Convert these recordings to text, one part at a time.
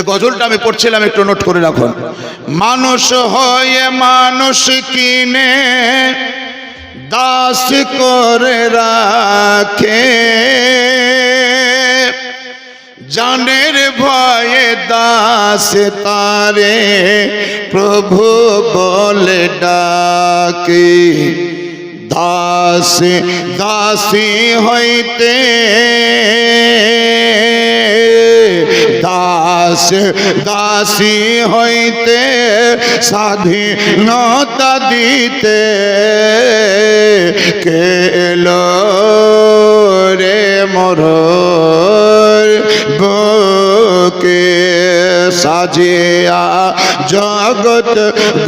গজলটা আমি পড়ছিলাম, একটু নোট করে রাখুন। মানুষ হয়ে মানুষ কিনে দাস করে রাখে, জানের ভয়ে দাস তারে প্রভু বলে ডাকে। দাস দাসী হইতে দাস দাসী হইতে স্বাধীনতা দিতে কে এলো রে মোর বুকে। সাজিয়া জগৎ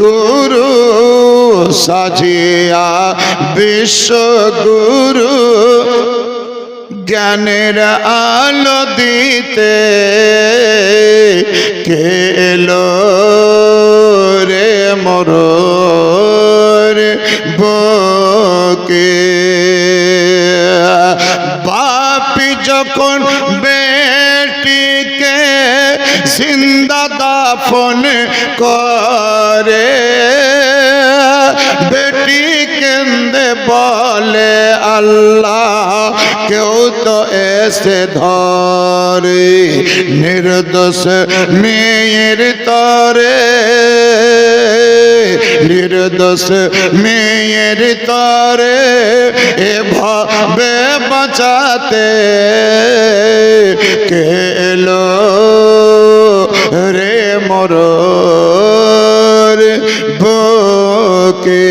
গুরু সাজিয়া বিশ্ব গুরু, জ্ঞানের আলো দিতে কে এলো রে মোর বুকে। বাপি যখন বেটিকে জিন্দা দাফন করে, বেটি কেন্দে বলে আল্লাহ কেউ তো এসে ধরে। নির্দোষ মেয়ের তরে নির্দোষ মেয়ের তরে এভাবে বাঁচাতে কে এলো রে মোর বুকে।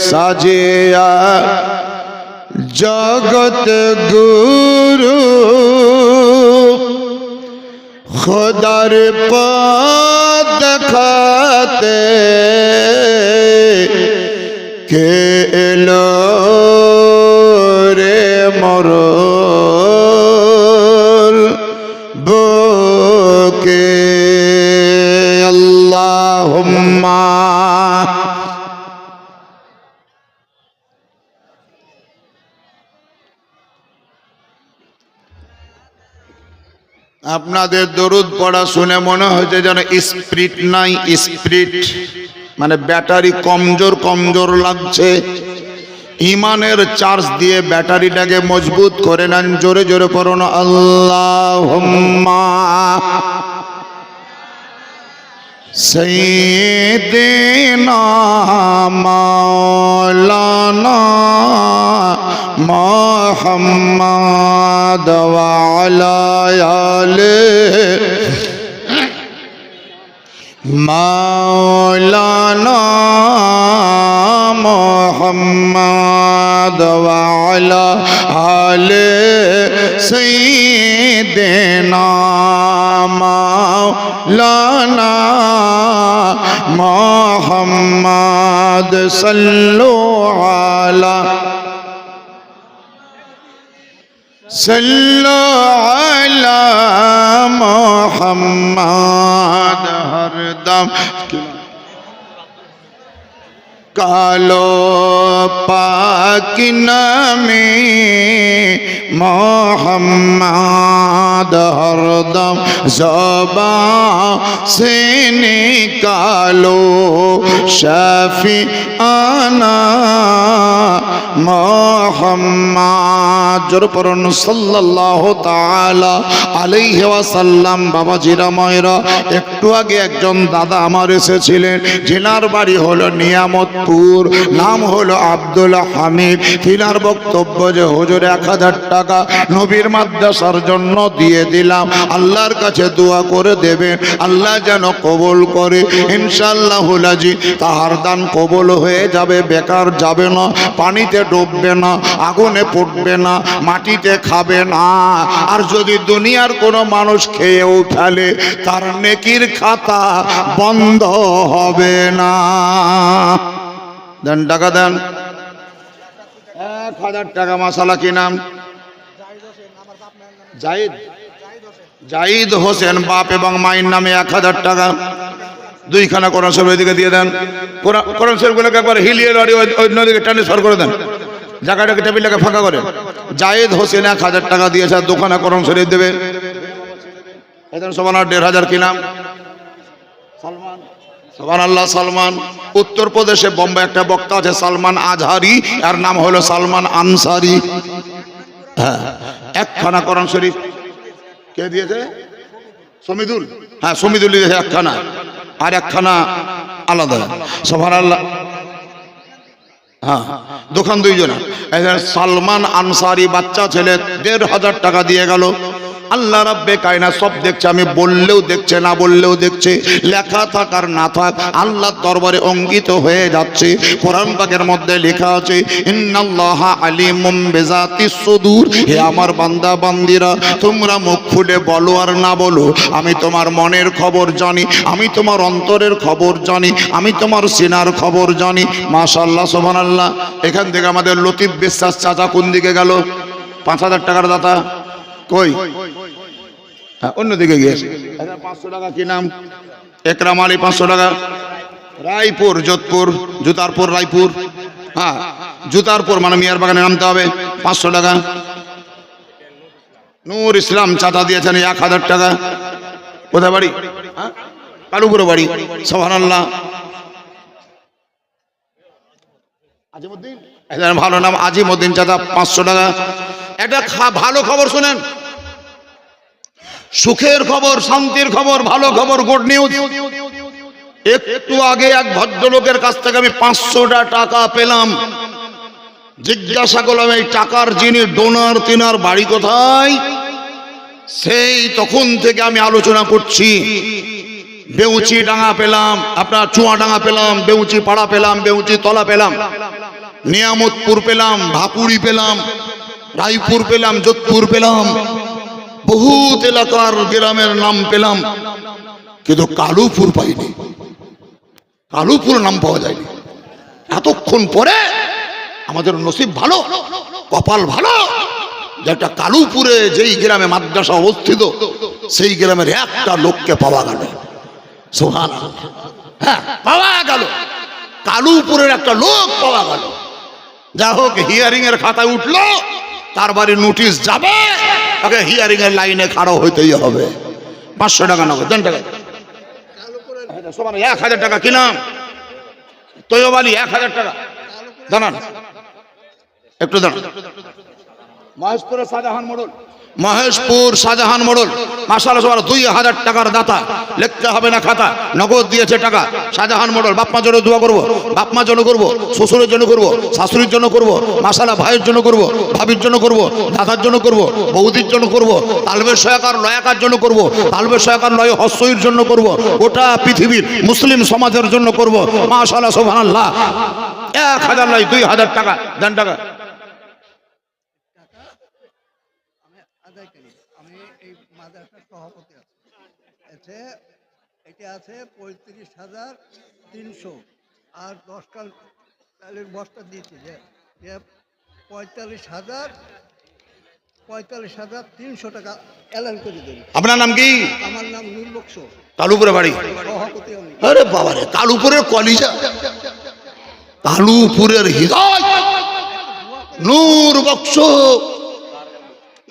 সাজিয়া জগৎ গুরু খোদার পথ দেখাতে কে এলো রে মোর বুকে। আল্লাহুম্মা আপনাদের দরুদ পড়া শুনে মনে হয়েছে যেন স্পিরিট নাই, স্পিরিট মানে ব্যাটারি কমজোর কমজোর লাগছে। ইমানের চার্জ দিয়ে ব্যাটারিটাকে মজবুত করে নেন। জোরে জোরে পড়ুন আল্লাহুম্মা সাইয়্যিদিনা মাওলানা মুহাম্মদ ওয়া আলা আলিহি মাওলানা মুহাম্মদ ওয়া আলা আলিহি সাইয়্যিদিনা মাওলানা মুহাম্মদ সাল্লু আলা सल्लो अला मुहम्मद हरदम कालो पाक नामे मोहम्मद हरदम ज़बान से निकालो शफी आना मोहम्मद जोर पढ़ुन सल्लल्लाहु ताआला आलैहि ওয়াসাল্লাম। বাবাজিরা মায়েরা, একটু আগে একজন দাদা আমার এসেছিলেন, যিনার বাড়ি হলো নিয়ামতপুর, নাম হলো আব্দুল হামিদ। তিনার বক্তব্য যে হুজুর 1000 টাকা নবীর মাদ্রাসার জন্য দিয়ে দিলাম, আল্লাহর কাছে দোয়া করে দেবেন আল্লাহ যেন কবুল করে। ইনশাআল্লাহুল আজি তাহার দান কবুল হয়ে যাবে, বেকার যাবে না, পানিতে ডুববে না, আগুনে পড়বে না, মাটিতে খাবে না। আর যদি দুনিয়ার কোনো মানুষ খেয়েও ফেলে তার নেকির খাতা বন্ধ হবে না। দেন টাকা দেন, 1000 টাকা। মাসালা কি নাম? জাহিদ জাহিদ হোসেন, বাপ এবং মায়ের নামে 1000 টাকা। 2খানা কোরআন শরীফ এদিকে দিয়ে দেন। কোরআন শরীফগুলোকে একবার হিলিয়ে লড়ি ওই নদীকে ট্রান্সফার করে দেন, জায়গাটাকে টেবিলটাকে ফাঁকা করে। জাহিদ হোসেন 1000 টাকা দিয়েছে, আর 2খানা কোরআন শরীফ দেবে। এখানে সুবহানাল্লাহ 1500 কি নাম? সালমান। সুবহানাল্লাহ সালমান। উত্তরপ্রদেশে বোম্বে একটা বক্তা আছে সালমান আজহারি, আর নাম হলো সালমান আনসারি। হ্যাঁ, একখানা কোরআন শরীফ কে দিয়েছে? সমিদুল। হ্যাঁ, সমিদুল দিয়েছে একখানা, আর একখানা আলাদা। সুবহানাল্লাহ। হ্যাঁ, দোকান দুইজনা। সালমান আনসারি বাচ্চা ছেলে 1500 টাকা দিয়ে গেল। আল্লাহ রাব্বে কায়নাত সব দেখছে, আমি বললেও দেখছে, না বললেও দেখছে, লেখা থাক আর না থাক আল্লাহর দরবারে অঙ্কিত হয়ে যাচ্ছে। কোরআন পাকের মধ্যে লেখা আছে ইন্নাল্লাহা আলিমুম বিজাতিস সুদূর। হে আমার বান্দা বান্দিরা, তোমরা মুখ ফুলে বলো আর না বলো, আমি তোমার মনের খবর জানি, আমি তোমার অন্তরের খবর জানি, আমি তোমার সিনার খবর জানি। মাশাআল্লাহ সুবহানাল্লাহ। এখান থেকে আমাদের লতিফ বিশ্বাস চাচা কোন দিকে গেল? 5000 টাকার দাতা কই? অন্যদিকে গিয়েছে। 500 টাকা কি নাম? একরাম আলী 500 টাকা। রায়পুর, যোধপুর, জুতারপুর, রায়পুর। হ্যাঁ, জুতারপুর মানে মিয়ার বাগানে নামতে হবে। 500 টাকা। নূর ইসলাম চাচা দিয়েছেন 1000 টাকা। কোথায় বাড়ি? কালুপুরে বাড়ি। সুবহানাল্লাহ। আজিমউদ্দিন, ভালো নাম আজিমউদ্দিন চাচা 500 টাকা। একটা ভালো খবর শুনেন, সুখের খবর, শান্তির খবর, ভালো খবর, গুড নিউজ। একটু আগে এক ভদ্রলোকের কাছ থেকে আমি 500 টাকা পেলাম। জিজ্ঞাসা করলাম এই টাকার যিনি ডোনার তিনার বাড়ি কোথায়? সেই তখন থেকে আমি আলোচনা করছি। বেউচি ডাঙ্গা পেলাম, আপনার চুয়াডাঙ্গা পেলাম, বেউচি পাড়া পেলাম, বেউচি তলা পেলাম, নিয়ামতপুর পেলাম, ভাপুরি পেলাম, রায়পুর পেলাম, যোধপুর পেলাম, বহুত এলাকার গ্রামের নাম পেলাম, কিন্তু কালুপুর পাইনি। কালুপুর নাম পাওয়া যায়নি। এতক্ষণ পরে আমাদের নসিব ভালো, কপাল ভালো, যেটা কালুপুরে যেই গ্রামে মাদ্রাসা অবস্থিত সেই গ্রামের একটা লোককে পাওয়া গেল। সুবহানাল্লাহ। হ্যাঁ, পাওয়া গেল, কালুপুরের একটা লোক পাওয়া গেল। যা হোক, হিয়ারিং এর খাতায় উঠলো, তার বাড়ি নোটিশ যাবে, তাকে হিয়ারিং এর লাইনে খাড়া হইতেই হবে। 500 টাকা নগদ দেন। টাকা 1000 টাকা কি নাম? তৈয়ব আলী 1000 টাকা। দাঁড়ান একটু, দাঁড়ান। মহেশপুরের শাহজাহান মোড়ল, মহেশপুর শাহজাহান মোড়ল। মাশাআল্লাহ সুবহানাল্লাহ, 2000 টাকার দাতা। লিখতে হবে না খাতা, নগদ দিয়েছে টাকা। শাহজাহান মোড়ল। বাপমার জন্য দোয়া করবো, বাপমার জন্য করবো, শ্বশুরের জন্য করবো, শাশুড়ির জন্য করবো, মাশাআল্লাহ ভাইয়ের জন্য করবো, ভাবির জন্য করবো, দাদার জন্য করবো, বৌদির জন্য করবো, তালবের সহায়কার লয়াকার জন্য করবো, তালবের সহায়কার লয় হস্যইর জন্য করবো, গোটা পৃথিবীর মুসলিম সমাজের জন্য করবো। মাশাআল্লাহ সুবহানাল্লাহ। 1000 নয়, 2000 টাকা দেন। টাকা আমি এই মাদ্রাসার সভাপতি আছি। এটা আছে 35,300, আর 10 কাল চালের বস্তা দিয়েছি যে 45,300 টাকা এলান করে দেন। আপনার নাম কি? আমার নাম নূর বক্স, কালুপুরে বাড়ি। সভাপতি আমি। আরে বাবা রে, কালুপুরের কলিজা, কালুপুরের হৃদয়, নূর বক্স।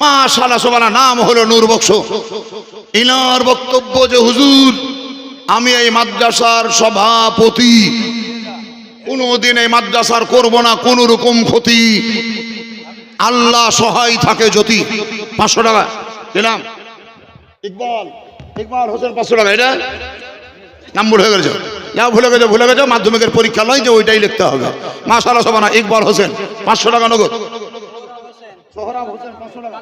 মাশাআল্লাহ সুবহানাল্লাহ। নাম হলো নূর বক্স। ইনার বক্তব্য যে হুজুর আমি এই মাদ্রাসার সভাপতি, কোনদিন এই মাদ্রাসার করব না কোন রকম ক্ষতি, আল্লাহ সহায় থাকে যদি। 500 টাকা দিলাম। ইকবাল, ইকবাল হোসেন 500 টাকা। এটা নাম ভুলে গেছে, যা ভুলে গেছে ভুলে গেছে। মাধ্যমিকের পরীক্ষা নয় যে ওইটাই লিখতে হবে। মাশাআল্লাহ সুবহানাল্লাহ। ইকবাল হোসেন 500 টাকা নগদ। সোহরাব হোসেন 500 টাকা।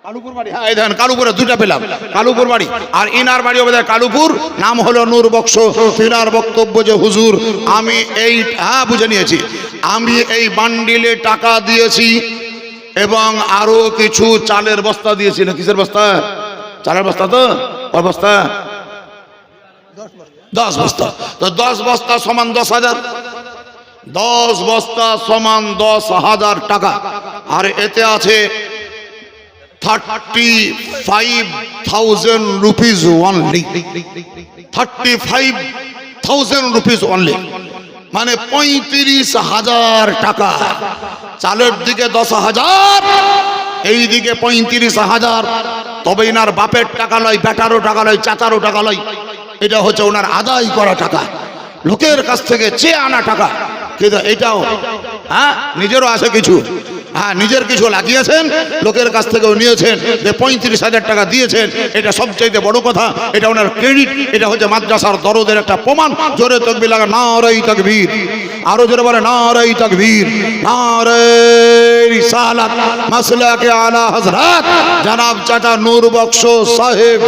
কালুপুর বাড়ি। হ্যাঁ, এই দেখেন কালুপুরে দুটা পেলাম, কালুপুর বাড়ি। আর ইনার বাড়ি হবে কালুপুর, নাম হলো নূর বক্স। তিনার বক্তব্য যে হুজুর আমি এই, হ্যাঁ বুঝে নিয়েছি, আমি এই বান্ডিলে টাকা দিয়েছি এবং আরো কিছু চালের বস্তা দিয়েছি। না কিসের বস্তা? চালের বস্তা। তো কয় বস্তা? 10 বস্তা। তো 10 বস্তা সমান 10,000, 10 বস্তা সমান 10,000 টাকা। আর এতে আছে 35,000 রুপিস অনলি। 35,000 রুপিস অনলি, মানে 35,000 টাকা। চালের দিকে 10,000, এই দিকে 35,000, তবে ইনার বাপের টাকা লয়, বেটারও টাকা লয়, চাচারও টাকা লয়, এটা হচ্ছে ওনার আদায় করা টাকা, লোকের কাছ থেকে চেয়ে আনা টাকা। কিন্তু এটাও হ্যাঁ নিজেরও আছে কিছু, হ্যাঁ নিজের কিছু লাগিয়েছেন, লোকের কাছ থেকেও নিয়েছেন, যে 35,000 টাকা দিয়েছেন, এটা সবচাইতে বড় কথা, এটা ওনার ক্রেডিট, এটা হচ্ছে মাদ্রাসার দরদের একটা প্রমাণ। জোরে তাকবীর লাগা, নারে তাকবীর, আরো জোরে বলে নারে তাকবীর, নারে রিসালাত, মাসলাকে আলা হযরত জনাব চাচা নূর বক্স সাহেব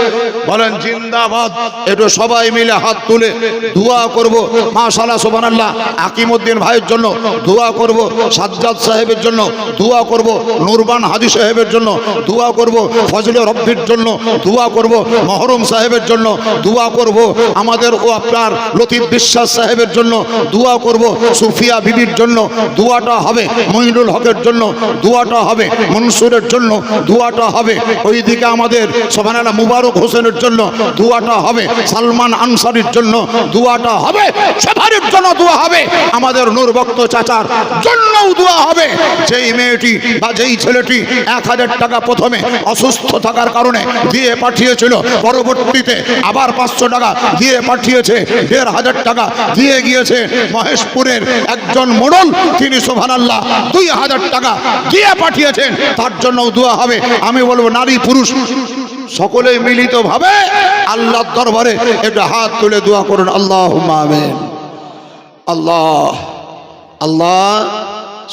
বলেন জিন্দাবাদ। একটু সবাই মিলে হাত তুলে দোয়া করব, মাশাআল্লাহ সুবহানাল্লাহ। আকিমউদ্দিন ভাইয়ের জন্য দোয়া করব, সাজ্জাদ সাহেবের জন্য দোয়া করব, নুরবান হাজী সাহেবের জন্য দোয়া করব, ফজলে রব্বির জন্য দোয়া করব, মহরম সাহেবের জন্য দোয়া করব, আমাদের ও আপনার লতিফ বিশ্বাস সাহেবের জন্য দোয়া করব, সুফিয়া বিবির জন্য দোয়াটা হবে, মঈনুল হকের জন্য দোয়াটা হবে, মনসুরের জন্য দোয়াটা হবে, ওইদিকে আমাদের সুবহানাল্লাহ মুবারক হোসেনের জন্য দোয়াটা হবে, সালমান আনসারীর জন্য দোয়াটা হবে, সবার জন্য দোয়া হবে, আমাদের নূর বক্ত চাচার জন্যও দোয়া হবে। যেই মেয়েটি বা যেই ছেলেটি 1000 টাকা প্রথমে অসুস্থ থাকার কারণে দিয়ে পাঠিয়েছিল, পরবর্তীতে আবার 500 টাকা দিয়ে পাঠিয়েছে, 1500 টাকা দিয়ে গিয়েছে মহেশপুরের একজন মোড়ল, তিনি সুবহানাল্লাহ 2000 টাকা দিয়ে পাঠিয়েছেন, তার জন্যও দোয়া হবে। আমি বলবো নারী পুরুষ সকলেই মিলিতভাবে আল্লাহর দরবারে একটা হাত তুলে দোয়া করুন, আল্লাহুম্মা আমিন। আল্লাহ আল্লাহ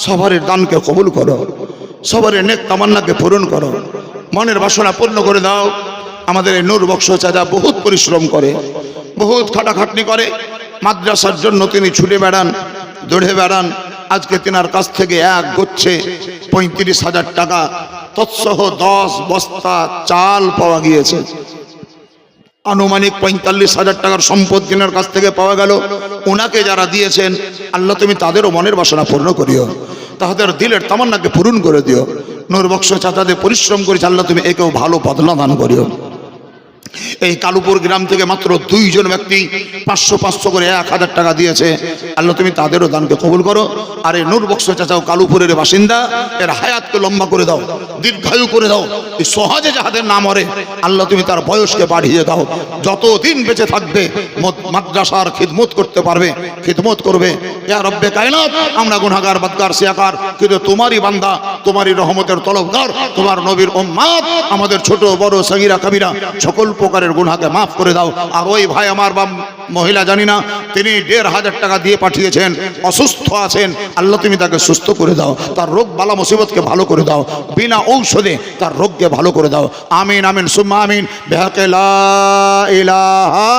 সবার দানকে কবুল করো, সবার নেক তামান্নাকে পূরণ করো, মনের বাসনা পূর্ণ করে দাও। আমাদের এই নূর বক্স চাচা বহুত পরিশ্রম করে, বহুত খাটাখাটনি করে, মাদ্রাসার জন্য তিনি ছুটে বেড়ান, দৌড়ে বেড়ান। আজকে তিনার কাছ থেকে এক গুচ্ছে 35,000 টাকা তৎসহ 10 বস্তা চাল পাওয়া গিয়েছে। আনুমানিক 45,000 টাকার সম্পদ তিনার কাছ থেকে পাওয়া গেল। ওনাকে যারা দিয়েছেন আল্লাহ তুমি তাদেরও মনের বাসনা পূর্ণ করিও, তাদের দিলের তামান্নাকে পূরণ করে দিও। নূর বক্স চাচাদের পরিশ্রম করেছে, আল্লাহ তুমি একেও ভালো বদলা দান করিও। এই কালুপুর গ্রাম থেকে মাত্র 2 জন ব্যক্তি 500 করে 1000 টাকা দিয়েছে, আল্লাহ তুমি তাদেরও দানকে কবুল করো। আর এই নূর বক্স চাচাও কালুপুরের বাসিন্দা, এর হায়াতকে লম্বা করে দাও, দীর্ঘায়ু করে দাও, এই সহজে যাহাদের না মরে আল্লাহ তুমি তার বয়সকে বাড়িয়ে দাও, যতদিন বেঁচে থাকবে মাদ্রাসার খিদমত করতে পারবে, খিদমত করবে। ইয়া রব্বে কায়নাত, আমরা গুনাহগার বদকার সিয়াকার, কিন্তু তোমারই বান্দা, তোমারই রহমতের তলবগার, তোমার নবীর উম্মত, আমাদের ছোট বড় সগীরা কবিরা সকল প্রকারের গুনাহকে মাফ করে দাও। আর ওই ভাই আমার বা মহিলা জানি না, তিনি 1500 টাকা দিয়ে পাঠিয়েছেন, অসুস্থ আছেন, আল্লাহ তুমি তাকে সুস্থ করে দাও, তার রোগ বালা মুসিবতকে ভালো করে দাও, বিনা ঔষধে তার রোগকে ভালো করে দাও। আমিন আমিন সুম্মা আমিন। বিহাকে লা ইলাহা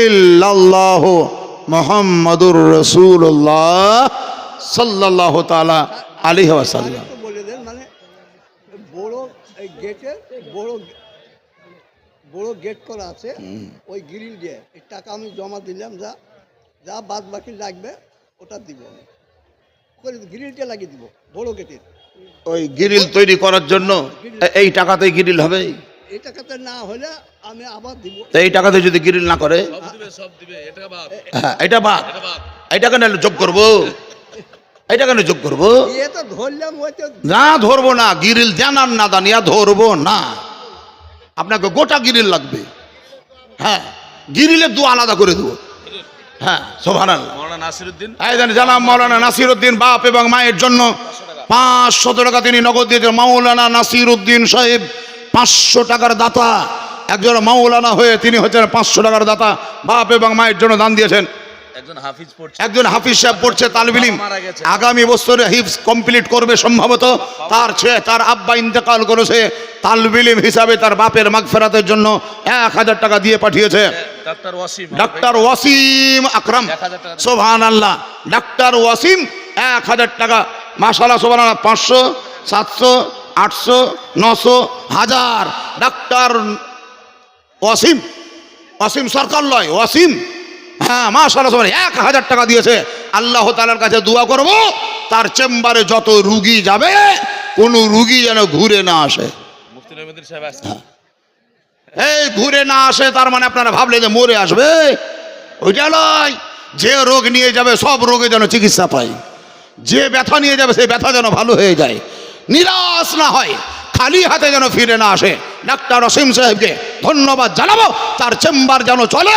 ইল্লাল্লাহু মুহাম্মাদুর রাসূলুল্লাহ সাল্লাল্লাহু তাআলা আলাইহি ওয়াসাল্লাম। বলে দেন, মানে বড় এই গেটে বড় গেট করা আছে, ওই গ্রিল দিয়ে এই টাকা আমি জমা দিলাম, যা যা বাদ বাকি লাগবে ওটা দিব, গ্রিলটা লাগিয়ে দিব বড় গেটের। ওই গ্রিল তৈরি করার জন্য এই টাকাতেই গ্রিল হবে? এই টাকাতে না হলে আমি আবার দিব। এই টাকাতে যদি গ্রিল না করে এটা বাদ, এটা কেন যোগ করবো, এটা কেন যোগ করবো? তো ধরলাম, না ধরবো না, গ্রিল দেন আর না দেন ইয়া ধরবো না, আপনাকে গোটা গ্রিল লাগবে। হ্যাঁ, গ্রিলের দু আলাদা করে দেবো। হ্যাঁ সুবহানাল্লাহ। জানাব মাওলানা নাসিরউদ্দিন বাপ এবং মায়ের জন্য 500 টাকা তিনি নগদ দিয়েছেন। মাওলানা নাসিরউদ্দিন সাহেব 500 টাকার দাতা, একজন মাওলানা হয়ে তিনি হচ্ছেন 500 টাকার দাতা, বাপ এবং মায়ের জন্য দান দিয়েছেন। একজন হাফিজ সাহেব পড়ছে তালিবে ইলম, আগামী বছরে হিফজ কমপ্লিট করবে সম্ভবত। তার আব্বা ইন্তেকাল করেছে, তালিবে ইলম হিসাবে তার বাপের মাগফিরাতের জন্য 1000 টাকা দিয়ে পাঠিয়েছে। ডাক্তার ওয়াসিম আকরাম, সুবহানাল্লাহ, ডাক্তার ওয়াসিম 1000 টাকা, মাশাআল্লাহ সুবহানাল্লাহ। 500, 700, 800, 900, 1000 ডাক্তার ওয়াসিম সরকার লয়, ওয়াসিম, হ্যাঁ মাশাআল্লাহ 1000 টাকা দিয়েছে। আল্লাহ তাআলার কাছে দোয়া করব তার চেম্বারে যত রুগী যাবে কোন রুগী যেন ঘুরে না আসে। এই ঘুরে না আসে তার মানে আপনারা ভাবলে যে মরে আসবে, ওইটা নয়। যে রোগ নিয়ে যাবে সব রোগে যেন চিকিৎসা পায়, যে ব্যথা নিয়ে যাবে সেই ব্যথা যেন ভালো হয়ে যায়, নিরাশ না হয়, খালি হাতে যেন ফিরে না আসে। ডাক্তার অসীম সাহেবকে ধন্যবাদ জানাবো। তার চেম্বার যেন চলে,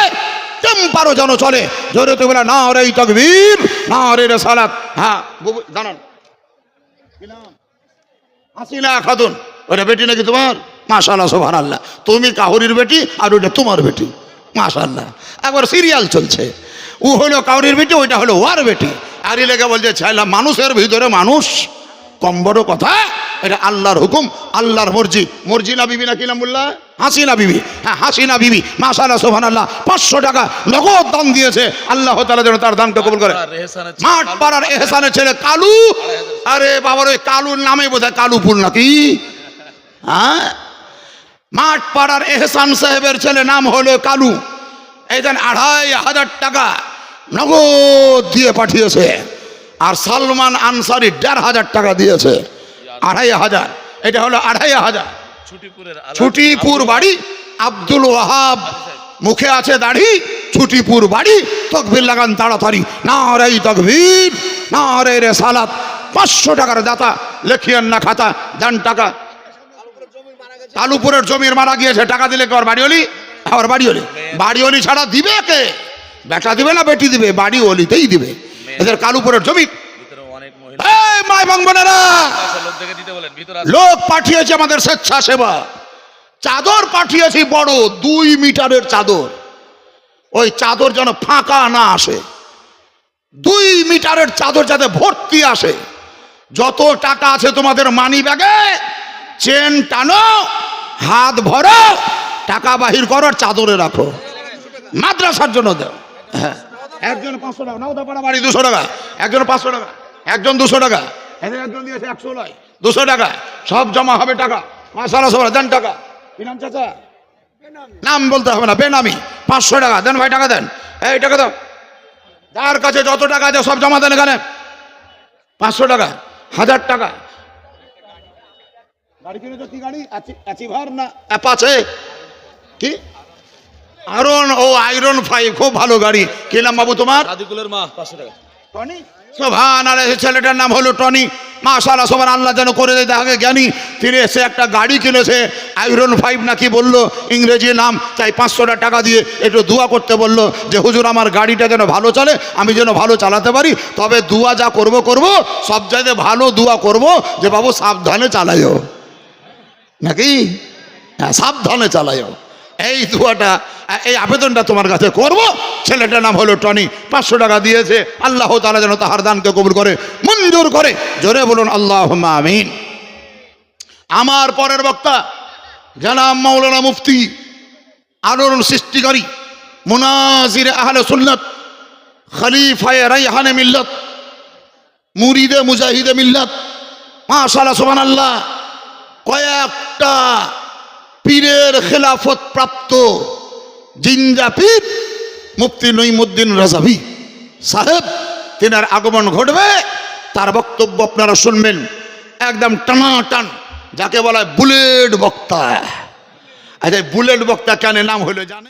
টেম্পারও যেন চলে। জোরে তো বলে নারে তাকবীর, নারে রিসালাত। হ্যাঁ জানান হাসিনা খাতুন, ওটা বেটি নাকি তোমার? মাশাআল্লাহ সুবহানাল্লাহ। তুমি কাহুরির বেটি আর ওইটা তোমার বেটি, মাশাআল্লাহ। একবার সিরিয়াল চলছে, ও হলো কাউরির বেটি, ওইটা হলো ওয়ার বেটি। আর এই লেগে বলছে ছেলে মানুষের ভিতরে মানুষ, কম বড় কথা। এটা আল্লাহর হুকুম, আল্লাহর মর্জি। মর্জিনা বিবি না কি নাম বললা? হাসিনা বিবি। হ্যাঁ হাসিনা বিবি মাশাআল্লাহ সুবহানাল্লাহ 500 টাকা নগদ দান দিয়েছে। আল্লাহ তাআলা যেন তার দানকে কবুল করে। মাঠ পাড়ার এহসানের ছেলে কালু, আরে বাবার ওই কালুর নামে বোধহয় কালু ফুল নাকি? হ্যাঁ মাঠ পাড়ার এহসান সাহেবের ছেলে নাম হলো কালু। এই দেন 2500 টাকা নগদ দিয়ে পাঠিয়েছে। আর সালমান আনসারি 1500 টাকা দিয়েছে। 2500, এটা হলো 2500। ছুটিপুর বাড়ি, আব্দুল ওয়াহাব, মুখে আছে দাড়ি, ছুটিপুর বাড়ি। তকবীর লাগান তাড়াতাড়ি, নারে তাকবীর, নারে রিসালাত। 500 টাকার দাতা, লেখিয়েন না খাতা, দেন টাকা। কালুপুরের জমির মারা গিয়েছে, টাকা দিলে কি আর বাড়িওলি? আবার বাড়িওলি, বাড়িওলি ছাড়া দিবে কে? বেটা দিবে না বেটি দিবে? বাড়িওলিতেই দিবে। এদের কালুপুরের জমি। মাই বাংবনেরা, লোক পাঠিয়েছে আমাদের স্বেচ্ছাসেবা, চাদর পাঠিয়েছি বড় 2 মিটারের চাদর। ওই চাদর যেন ফাঁকা না আসে, 2 মিটারের চাদর যাতে ভর্তি আসে। যত টাকা আছে তোমাদের মানি ব্যাগে, চেন টানো, হাত ভরো, টাকা বাহির করো, আর চাদরে রাখো। মাদ্রাসার জন্য দাও। হ্যাঁ একজন 500 টাকা, নাওদাপাড়া বাড়ি 200 টাকা, একজন 500 টাকা, একজন 200 টাকা, একজন দিয়েছে 100 নয় 200 টাকা, সব জমা হবে টাকা। মাশাআল্লাহ সবাই দেন টাকা। কি নাম চাচা? নাম বলতে হবে না, বেনামি। 500 টাকা দেন ভাই, টাকা দেন। এই টাকা দাও, যার কাছে যত টাকা আছে সব জমা দেন এখানে। 500 টাকা, 1000 টাকা। গাড়ি কিনেছো? কি গাড়ি? অ্যাচিভার না অ্যাপাচে? কি আয়রন? ও আয়রন 5, খুব ভালো গাড়ি। কি নাম বাবু তোমার? রাদিকুলের মা 500 টাকা। টনি। সুবহানাল্লাহ, ছেলেটার নাম হলো টনি। মাশাআল্লাহ সুবহানাল্লাহ, যেন করে দেয় তাকে জ্ঞানী। তিনি এসে একটা গাড়ি কিনেছে, আয়রন 5 নাকি বললো, ইংরেজি নাম। তাই 500 টাকা দিয়ে একটু দোয়া করতে বললো যে হুজুর আমার গাড়িটা যেন ভালো চলে, আমি যেন ভালো চালাতে পারি। তবে দোয়া যা করব করব, সব জায়গায় ভালো দোয়া করব যে বাবু সাবধানে চালাইও, নাকি? হ্যাঁ সাবধানে চালাইও। এই দোয়াটা, এই আবেদনটা তোমার কাছে করব। ছেলেটার নাম হলো টনি, 500 টাকা দিয়েছে। আল্লাহ তাআলা যেন তাহার দানকে কবুল করে, মঞ্জুর করে। জোরে বলুন আল্লাহুম্মা আমিন। আমার পরের বক্তা জনাব মাওলানা মুফতি, আলোড়ন সৃষ্টিকারী, মুনাজির আহলে সুন্নাত, খলিফায়ে রাইহানে মিল্লাত, মুরিদে মুজাহিদে মিল্লাত। মাশাআল্লাহ সুবহানাল্লাহ। কয়েকটা পীরের খেলাফত প্রাপ্ত জিন্দা পীর মুফতি নঈমুদ্দিন রাজাভী সাহেব, তিনার আগমন ঘটবে। তার বক্তব্য আপনারা শুনবেন, একদম টানাটান, যাকে বলা হয় বুলেট বক্তা। আচ্ছা বুলেট বক্তা কেন নাম হলো জানে?